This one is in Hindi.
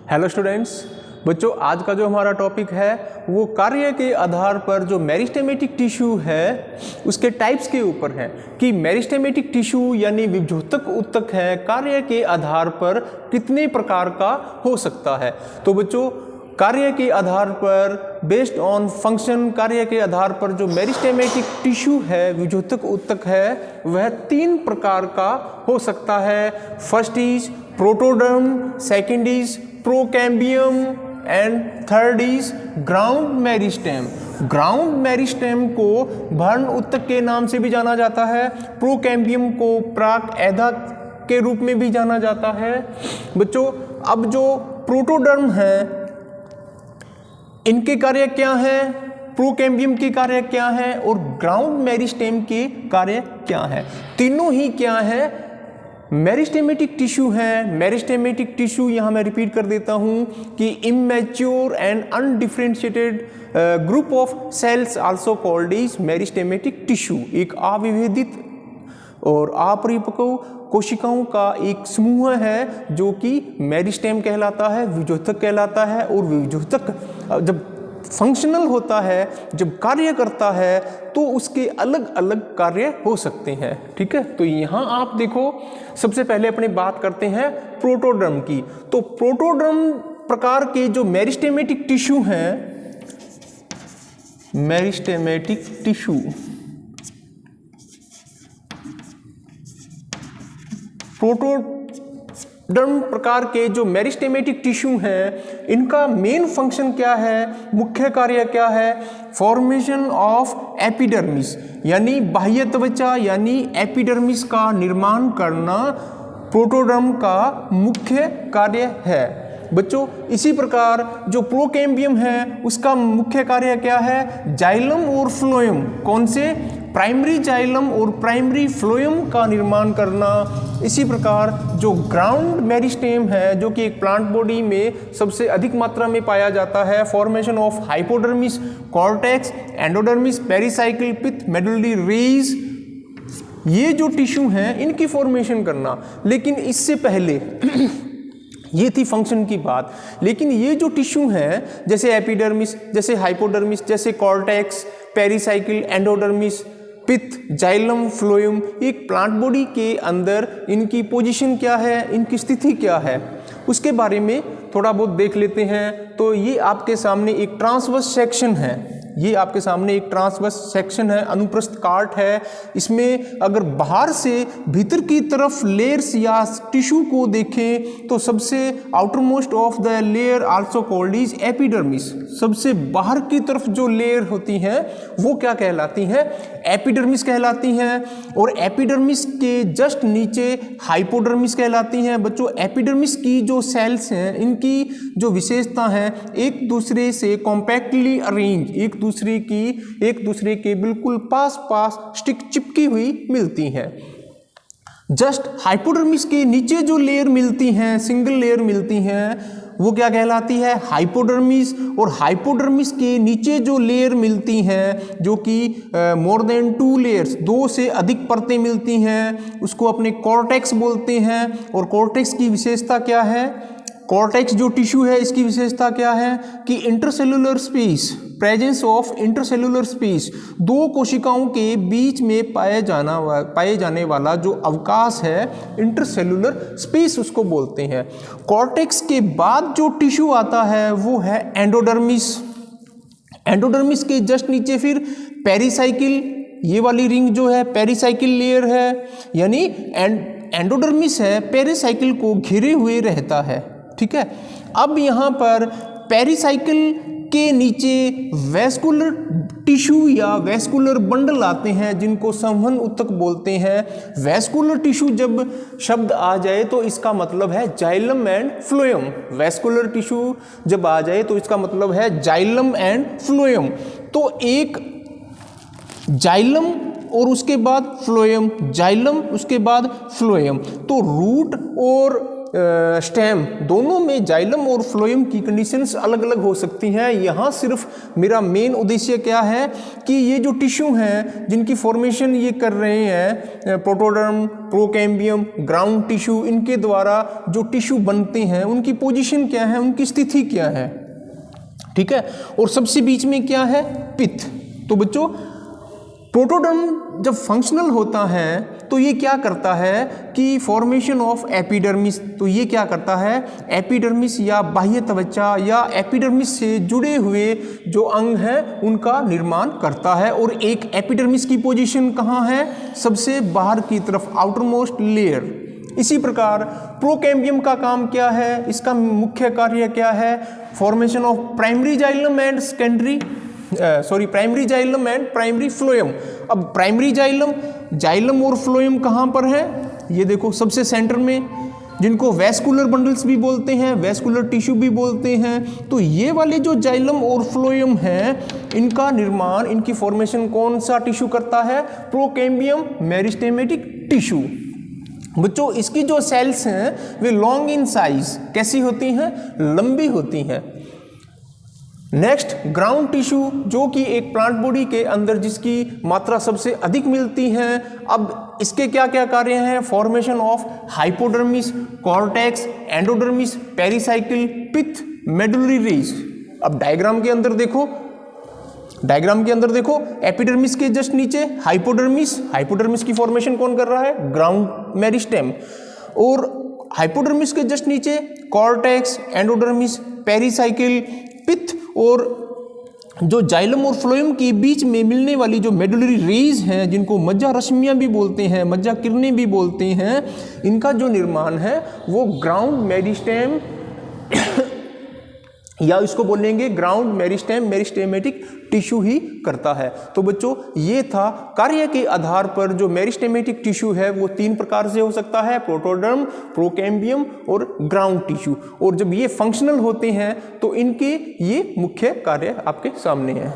हेलो स्टूडेंट्स, बच्चों आज का जो हमारा टॉपिक है वो कार्य के आधार पर जो मेरिस्टेमेटिक टिश्यू है उसके टाइप्स के ऊपर है कि मेरिस्टेमेटिक टिश्यू यानी विभ्योतक ऊतक है कार्य के आधार पर कितने प्रकार का हो सकता है। तो बच्चों कार्य के आधार पर बेस्ड ऑन फंक्शन कार्य के आधार पर जो मेरिस्टेमेटिक टिश्यू है विभ्योतक ऊतक है वह 3 प्रकार का हो सकता है। First is protoderm, second is procambium and third is ground meristem. Ground meristem को भर्ण ऊतक के नाम से भी जाना जाता है, प्रोकैम्बियम को प्राक एधा के रूप में भी जाना जाता है। बच्चों अब जो प्रोटोडर्म है इनके कार्य क्या है, प्रोकैम्बियम के कार्य क्या है और ग्राउंड मेरिस्टेम के कार्य क्या है। तीनों ही क्या है, मेरिस्टेमेटिक टिश्यू है। मेरिस्टेमेटिक टिश्यू यहाँ मैं रिपीट कर देता हूँ कि immature and undifferentiated group of sales also called is meristematic tissue. एक अविभेदित और अपरिपक्व कोशिकाओं का एक समूह है जो कि मेरिस्टेम कहलाता है, विभ्योतक कहलाता है। और विभ्योतक जब फंक्शनल होता है, जब कार्य करता है तो उसके अलग अलग कार्य हो सकते हैं। ठीक है, तो यहाँ आप देखो सबसे पहले अपनी बात करते हैं प्रोटोडर्म की। तो प्रोटोडर्म प्रकार के जो मेरिस्टेमेटिक टिश्यू हैं, मेरिस्टेमेटिक टिश्यू प्रोटोडर्म प्रकार के जो मेरिस्टेमेटिक टिश्यू हैं इनका मेन फंक्शन क्या है, मुख्य कार्य क्या है, फॉर्मेशन ऑफ एपिडर्मिस यानी बाह्य त्वचा यानी एपिडर्मिस का निर्माण करना प्रोटोडर्म का मुख्य कार्य है। बच्चों इसी प्रकार जो प्रोकैम्बियम है उसका मुख्य कार्य क्या है, जाइलम और फ्लोएम, कौन से, प्राइमरी जाइलम और प्राइमरी फ्लोएम का निर्माण करना। इसी प्रकार जो ग्राउंड मेरिस्टेम है जो कि एक प्लांट बॉडी में सबसे अधिक मात्रा में पाया जाता है, formation of hypodermis, cortex, endodermis, pericycle, pith, medullary rays, ये जो टिश्यू हैं इनकी फॉर्मेशन करना। लेकिन इससे पहले ये थी फंक्शन की बात, लेकिन ये जो टिश्यू हैं जैसे एपिडर्मिस, जैसे हाइपोडर्मिस, जैसे कॉर्टेक्स, पेरिसाइकिल, एंडोडर्मिस, पिथ, जाइलम, फ्लोएम, एक प्लांट बॉडी के अंदर इनकी पोजीशन क्या है, इनकी स्थिति क्या है, उसके बारे में थोड़ा बहुत देख लेते हैं। तो ये आपके सामने एक ट्रांसवर्स सेक्शन है, ये आपके सामने एक ट्रांसवर्स सेक्शन है, अनुप्रस्थ काट है। इसमें अगर बाहर से भीतर की तरफ लेयर्स या टिश्यू को देखें तो सबसे outer most of the layer also called is epidermis. सबसे बाहर की तरफ जो लेयर होती हैं वो क्या कहलाती हैं, एपिडर्मिस कहलाती हैं। और एपिडर्मिस के जस्ट नीचे हाइपोडर्मिस कहलाती हैं। बच्चों एपिडर्मिस की जो सेल्स हैं इनकी जो विशेषता है एक दूसरे से कॉम्पैक्टली अरेंज, एक दूसरे के बिल्कुल पास स्टिक चिपकी हुई मिलती हैं। जस्ट हाइपोडर्मिस के नीचे जो लेयर मिलती हैं, सिंगल लेयर मिलती हैं, वो क्या कहलाती है, हाइपोडर्मिस। और हाइपोडर्मिस के नीचे जो लेयर मिलती हैं जो कि मोर देन 2 लेयर्स, 2 से अधिक परतें मिलती हैं, उसको अपने कॉर्टेक्स बोलते हैं। और कॉर्टेक्स की विशेषता क्या है, कॉर्टेक्स जो टिश्यू है इसकी विशेषता क्या है कि intercellular space, presence of intercellular space, 2 कोशिकाओं के बीच में पाए जाने वाला जो अवकाश है इंटरसेलुलर स्पेस उसको बोलते हैं। कॉर्टेक्स के बाद जो टिश्यू आता है वो है एंडोडर्मिस। एंडोडर्मिस के जस्ट नीचे फिर पेरिसाइकिल, ये वाली रिंग जो है पेरिसाइकिल लेयर है, यानी एंडोडर्मिस है पेरिसाइकिल को घिरे हुए रहता है। ठीक है, अब यहाँ पर पेरिसाइकिल के नीचे वेस्कुलर टिश्यू या वेस्कुलर बंडल आते हैं जिनको संवहन ऊतक बोलते हैं। वेस्कुलर टिश्यू जब शब्द आ जाए तो इसका मतलब है xylem and phloem. Vascular tissue जब आ जाए तो इसका मतलब है जाइलम एंड फ्लोएम। तो एक जाइलम और उसके बाद फ्लोएम, जाइलम उसके बाद फ्लोएम। तो रूट और स्टेम दोनों में जाइलम और फ्लोएम की कंडीशंस अलग अलग हो सकती हैं। यहाँ सिर्फ मेरा मेन उद्देश्य क्या है कि ये जो टिश्यू हैं जिनकी फॉर्मेशन ये कर रहे हैं प्रोटोडर्म, प्रोकैम्बियम, ग्राउंड टिश्यू, इनके द्वारा जो टिश्यू बनते हैं उनकी पोजीशन क्या है, उनकी स्थिति क्या है, ठीक है। और सबसे बीच में क्या है, पित्त। तो बच्चों प्रोटोडर्म जब फंक्शनल होता है तो ये क्या करता है कि फॉर्मेशन ऑफ एपिडर्मिस, तो ये क्या करता है, एपिडर्मिस या बाह्य त्वचा या एपिडर्मिस से जुड़े हुए जो अंग हैं उनका निर्माण करता है। और एक एपिडर्मिस की पोजीशन कहाँ है, सबसे बाहर की तरफ, आउटर मोस्ट लेयर। इसी प्रकार प्रोकैम्बियम का काम क्या है, इसका मुख्य कार्य क्या है, formation of primary xylem and secondary primary xylem and primary phloem. अब प्राइमरी जाइलम और फ्लोएम कहाँ पर है, ये देखो सबसे सेंटर में, जिनको वैस्कुलर बंडल्स भी बोलते हैं, वैस्कुलर टिश्यू भी बोलते हैं। तो ये वाले जो जाइलम और फ्लोएम हैं इनका निर्माण, इनकी फॉर्मेशन कौन सा टिश्यू करता है, प्रोकैम्बियम मेरिस्टेमेटिक टिश्यू। बच्चों इसकी जो सेल्स हैं वे लॉन्ग इन साइज, कैसी होती हैं, लंबी होती हैं। नेक्स्ट ग्राउंड टिश्यू, जो कि एक प्लांट बॉडी के अंदर जिसकी मात्रा सबसे अधिक मिलती है। अब इसके क्या क्या कार्य हैं, formation of hypodermis, cortex, endodermis, pericycle, पित्त, मेडुलरी रेज। अब डायग्राम के अंदर देखो एपिडर्मिस के जस्ट नीचे हाइपोडर्मिस की फॉर्मेशन कौन कर रहा है, ग्राउंड मेरिस्टेम। और हाइपोडर्मिस के जस्ट नीचे कॉर्टेक्स, एंडोडर्मिस, पेरिसाइकिल, पित्त। और जो जाइलम और फ्लोएम के बीच में मिलने वाली जो मेडुलरी रेज हैं, जिनको मज्जा रश्मियां भी बोलते हैं, मज्जा किरणें भी बोलते हैं, इनका जो निर्माण है वो ग्राउंड मेरिस्टेम या इसको बोलेंगे ग्राउंड मेरिस्टेम मेरिस्टेमेटिक टिश्यू ही करता है। तो बच्चों ये था कार्य के आधार पर जो मेरिस्टेमेटिक टिश्यू है वो 3 प्रकार से हो सकता है, प्रोटोडर्म, प्रोकैम्बियम और ग्राउंड टिश्यू। और जब ये फंक्शनल होते हैं तो इनके ये मुख्य कार्य आपके सामने हैं।